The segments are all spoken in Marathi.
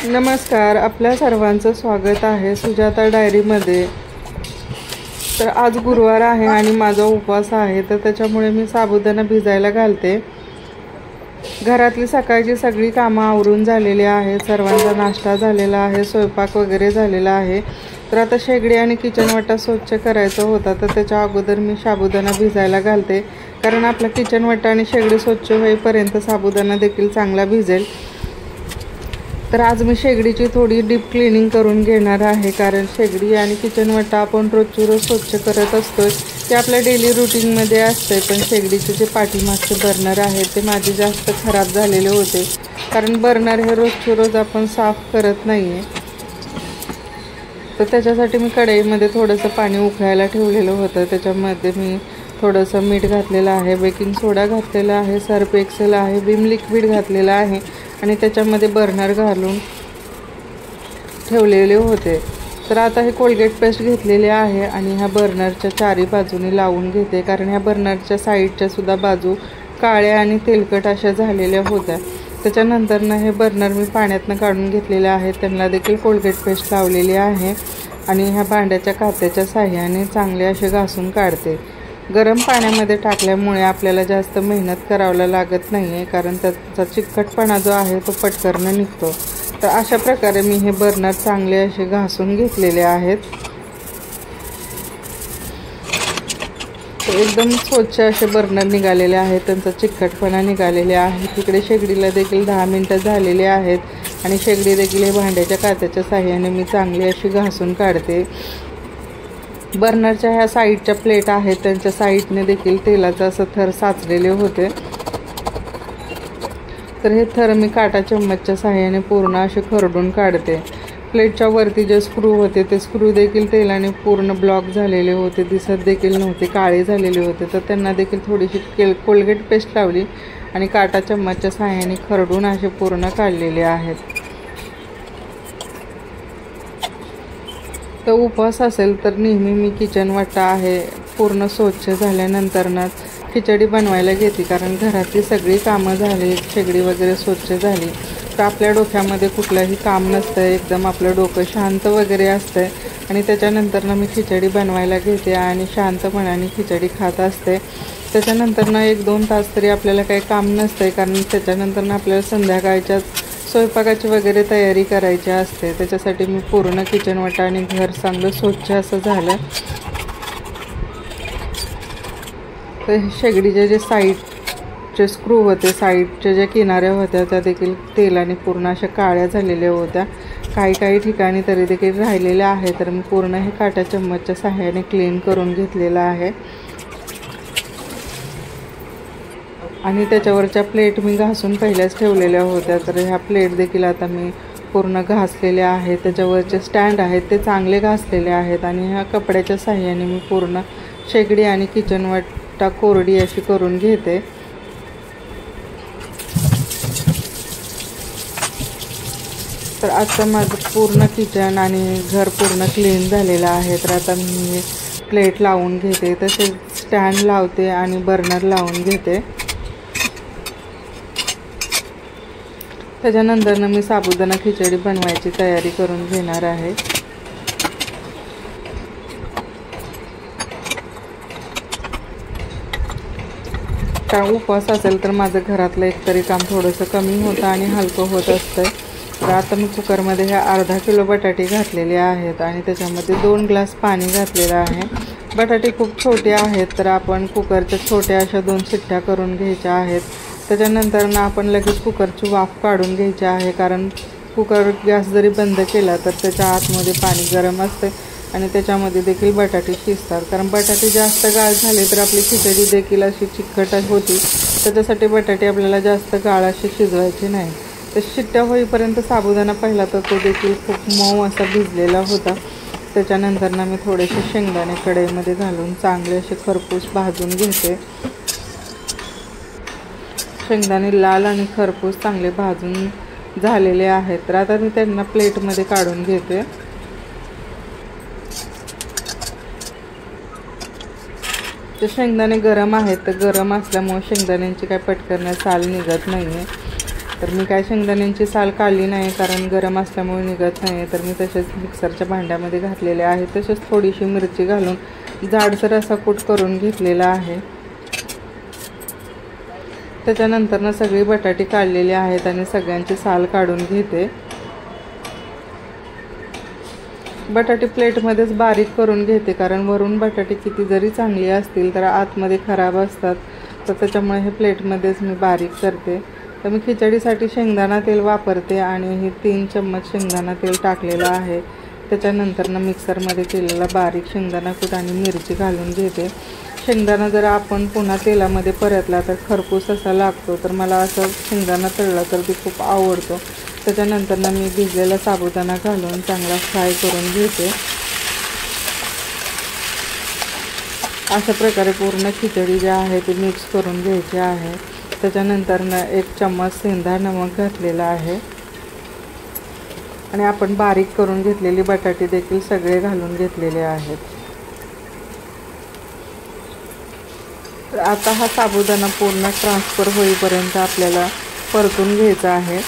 नमस्कार, आपल्या सर्वांचं स्वागत आहे सुजाता डायरीमध्ये। तर आज गुरुवार आहे आणि माझा उपवास आहे, तर त्याच्यामुळे मी साबुदाणा भिजायला घालते। घरातली सकाळची सगळी कामं आवरून झालेली आहे, सर्वांचा नाश्ता झालेला आहे, स्वयंपाक वगैरे झालेला आहे। तर आता शेगडी आणि किचन वाटा स्वच्छ करायचा होता, तर त्याच्या अगोदर मी साबुदाणा भिजायला घालते, कारण आपला किचन वाटा आणि शेगडी स्वच्छ होईपर्यंत साबुदाणा देखील चांगला भिजेल। तर आज मी शेगडीची थोडी डीप क्लीनिंग करून घेणार आहे, कारण शेगडी आणि किचन वाटा आपण रोजची रोज स्वच्छ करत असतो, ते आपल्या डेली रूटीनमध्ये असते। पण शेगडीचे जे पाठीमागचे बर्नर आहेत ते माझे जास्त खराब झालेले होते, कारण बर्नर हे रोजची रोज आपण साफ करत नाही आहे। तर त्याच्यासाठी मी कढईमध्ये थोडंसं पाणी उकळायला ठेवलेलं होतं, त्याच्यामध्ये मी थोडंसं मीठ घातलेलं आहे, बेकिंग सोडा घातलेला आहे, सर्फ एक्सेल आहे, विम लिक्विड घातलेलं आहे आणि त्याच्यामध्ये बर्नर घालून ठेवलेले होते। तर आता हे कोलगेट पेस्ट घेतलेले आहे आणि ह्या बर्नरच्या चारी बाजूने लावून घेते, कारण ह्या बर्नरच्या साईडच्या सुद्धा बाजू काळ्या आणि तेलकट अशा झालेल्या होत्या। त्याच्यानंतर हे बर्नर मी पाण्यातनं काढून घेतलेले आहे, त्यांना देखील कोलगेट पेस्ट लावलेली आहे आणि ह्या भांड्याच्या कात्याच्या साह्याने चांगले असे घासून काढते। गरम पाण्यामध्ये टाकल्यामुळे आपल्याला जास्त मेहनत करावं लागत नाही आहे, कारण त्याचा चिकटपणा जो आहे तो पटकन निघतो। तर अशा प्रकारे मी हे बर्नर चांगले असे घासून घेतलेले आहेत। एकदम स्वच्छ असे बर्नर निघालेले आहेत, त्यांचा चिकटपणा निघालेले आहे। तिकडे शेगडीला देखील 10 मिनिटं झालेले आहेत आणि शेगडी देखील हे भांड्याच्या कात्याच्या साह्याने मी चांगली अशी घासून काढते। बर्नरच्या ह्या साईडच्या प्लेट आहेत, त्यांच्या साईडने देखील तेलाचा असं थर साचलेले होते, तर हे थर मी काटा चम्मचच्या साह्याने पूर्ण असे खरडून काढते। प्लेटच्या वरती जे स्क्रू होते ते स्क्रू देखील तेलाने पूर्ण ब्लॉक झालेले होते, दिसत देखील नव्हते, काळे झालेले होते, तर त्यांना देखील थोडीशी कोलगेट पेस्ट लावली आणि काटा चम्मचच्या साह्याने खरडून असे पूर्ण काढलेले आहेत। तर उपवास असेल तर नेहमी मी किचन वाटा आहे पूर्ण स्वच्छ झाल्यानंतरच खिचडी बनवायला घेते, कारण घरातली सगळी कामं झाली, शेगडी वगैरे स्वच्छ झाली तर आपल्या डोक्यामध्ये कुठलंही काम नसतं, एकदम आपलं डोकं शांत वगैरे असतं आणि त्याच्यानंतर मी खिचडी बनवायला घेते आणि शांत मनाने खिचडी खात असते। त्याच्यानंतर 1-2 तास तरी आपल्याला काही काम नसतं, कारण त्याच्यानंतर आपल्याला संध्याकाळच्या स्वयंपाकाची वगैरे तयारी करायची असते। त्याच्यासाठी मी पूर्ण किचन वाटा आणि घर चांगलं स्वच्छ असं झालं। तर शेगडीचे जे साईडचे स्क्रू होते, साईडच्या ज्या किनाऱ्या होत्या त्या देखील तेलाने पूर्ण अशा काळ्या झालेल्या होत्या, काही ठिकाणी तरी देखील राहिलेल्या आहे। तर मी पूर्ण हे काटा चम्मचच्या साह्याने क्लीन करून घेतलेलं आहे आणि त्याच्यावरच्या प्लेट मी घासून पहिल्याच ठेवलेल्या होत्या, तर ह्या प्लेट देखील आता मी पूर्ण घासलेल्या आहेत। त्याच्यावरचे स्टँड आहेत ते चांगले घासलेले आहेत आणि ह्या कपड्याच्या साह्याने मी पूर्ण शेगडी आणि किचन वाटा कोरडी अशी करून घेते। तर आता माझं पूर्ण किचन आणि घर पूर्ण क्लीन झालेलं आहे। तर आता मी प्लेट लावून घेते, तसेच स्टँड लावते आणि बर्नर लावून घेते। त्याच्यानंतर मी साबुदाणा खिचडी बनवायची तयारी करून घेणार आहे। कारण उपवास असेल तर माझं घरातलं एकतरी काम थोडंसं कमी होतं आणि हलकं होत असतं। तर आता मी कुकरमध्ये ह्या अर्धा किलो बटाटे घातलेले आहेत आणि त्याच्यामध्ये 2 ग्लास पाणी घातलेलं आहे। बटाटे खूप छोटे आहेत, तर आपण कुकरच्या छोट्या अशा 2 शिट्ट्या करून घ्यायच्या आहेत। त्याच्यानंतर आपण लगेच कुकरची वाफ काढून घ्यायची आहे, कारण कुकर गॅस जरी बंद केला तर त्याच्या आतमध्ये पाणी गरम असते आणि त्याच्यामध्ये देखील बटाटे शिजतात, कारण बटाटे जास्त गाळ झाले तर आपली खिचडी देखील अशी चिकट होती। त्याच्यासाठी बटाटे आपल्याला जास्त गाळ असे शिजवायचे नाही। तर शिट्ट्या होईपर्यंत साबुदाणा पहिला तर तो देखील खूप मऊ असा भिजलेला होता। त्याच्यानंतर मी थोडेसे शेंगदाणे कढईमध्ये घालून चांगले असे खरपूस भाजून घेते। शेंगदाणे लाल आणि खरपूस चांगले भाजून झालेले आहेत, तर आता मी त्यांना प्लेटमध्ये काढून घेते। ते शेंगदाणे गरम आहेत, तर गरम असल्यामुळे शेंगदाण्यांची काय पटकन साल निघत नाही आहे। तर मी काय शेंगदाण्यांची साल काढली नाही, कारण गरम असल्यामुळे निघत नाही. तर मी तसेच मिक्सरच्या भांड्यामध्ये घातलेले आहे. तसेच थोडीशी मिरची घालून जाडसर असा कूट करून घेतलेला आहे. त्याच्यानंतर सगळी बटाटे काढलेले आहेत आणि सगळ्यांची साल काढून घेते. बटाटे प्लेटमध्येच बारीक करून घेते, कारण वरून बटाटे किती जरी चांगली असतील तर आतमध्ये खराब असतात. तर त्याच्यामुळे हे प्लेटमध्येच मी बारीक करते. तर मी खिचडीसाठी शेंगदाणा तेल वापरते आणि हे 3 चम्मच शेंगदाणा तेल टाकलेलं आहे. त्याच्यानंतर मिक्सरमध्ये केलेला बारीक शेंगदाणा कूट आणि मिरची घालून घेते. शेंगदाणा जर आपण पुन्हा तेलामध्ये परतला तर खरपूस असा लागतो. तर मला असं शेंगदाणा तळला तर ते खूप आवडतो. त्याच्यानंतर मी भिजलेला साबुदाणा घालून चांगला फ्राय करून घेते. अशा प्रकारे पूर्ण खिचडी जी आहे ती मिक्स करून घ्यायची आहे. त्याच्यानंतर 1 चम्मच सेंधा नमक घातलेला आहे आणि आपण बारीक करून घेतलेली बटाटे देखील सगळे घालून घेतलेले आहेत. तर आता हा साबुदाणा पूर्ण ट्रान्सफर होईपर्यंत आपल्याला परतून घ्यायचा आहे.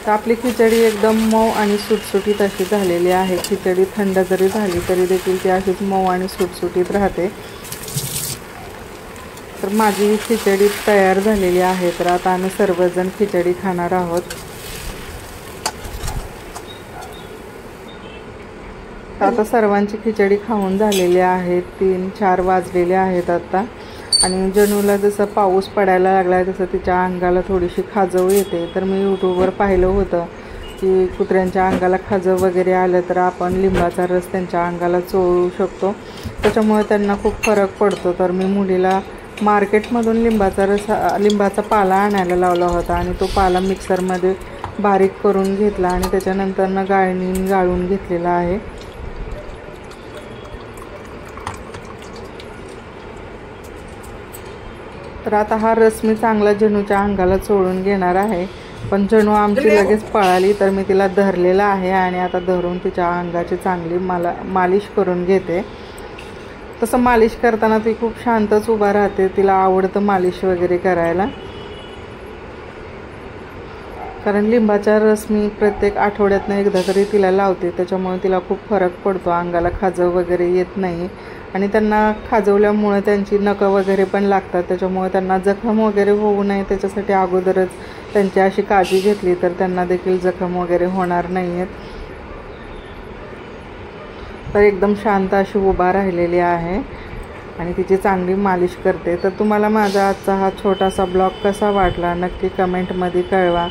तर आपली खिचडी एकदम मऊ आणि सुटसुटीत अशी झालेली आहे. खिचडी थंड जरी झाली तरी देखील ती अशीच मऊ आणि सुटसुटीत राहते. तर माझी खिचडी तयार झालेली आहे. तर आता आम्ही सर्वजण खिचडी खाणार आहोत. आता सर्वांची खिचडी खाऊन झालेली आहे. 3-4 वाजलेले आहेत आता. आणि जनूला जसं पाऊस पडायला लागला आहे तसं तिच्या अंगाला थोडीशी खाजव येते. तर मी यूट्यूबवर पाहिलं होतं की कुत्र्यांच्या अंगाला खाजव वगैरे आलं तर आपण लिंबाचा रस त्यांच्या अंगाला चोळू शकतो. त्याच्यामुळे त्यांना खूप फरक पडतो. तर मी मुलीला मार्केटमधून लिंबाचा पाला आणायला लावला होता आणि तो पाला मिक्सरमध्ये बारीक करून घेतला आणि त्याच्यानंतर गाळणीने गाळून घेतलेला आहे. तर आता हा रस मी चांगला जनूच्या अंगाला चोळून घेणार आहे. पण जनू आमची लगेच पळाली तर मी तिला धरलेला आहे आणि आता धरून तिच्या अंगाची चांगली मालिश करून घेते. तसं मालिश करताना ती खूप शांतच उभा राहते. तिला आवडतं मालिश वगैरे करायला. कारण लिंबाचा रस मी प्रत्येक आठवड्यातनं एकदा तरी तिला लावते. त्याच्यामुळे तिला खूप फरक पडतो. अंगाला खाजव वगैरे येत नाही. आणि त्यांना खाजवल्यामुळे त्यांची नखं वगैरे पण लागतात. त्याच्यामुळे त्यांना जखम वगैरे होऊ नये त्याच्यासाठी अगोदरच त्यांची अशी काळजी घेतली तर त्यांना देखील जखम वगैरे होणार नाही आहेत. तर एकदम शांत अशी उभा राहिलेली आहे आणि तिची चांगली मालिश करते. तर तुम्हाला माझा आजचा हा छोटासा ब्लॉग कसा वाटला नक्की कमेंटमध्ये कळवा.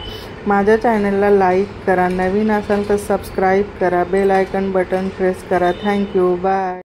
माझ्या चॅनलला लाईक करा. नवीन असाल तर सबस्क्राईब करा. बेल आयकॉन बटन प्रेस करा. थँक्यू. बाय.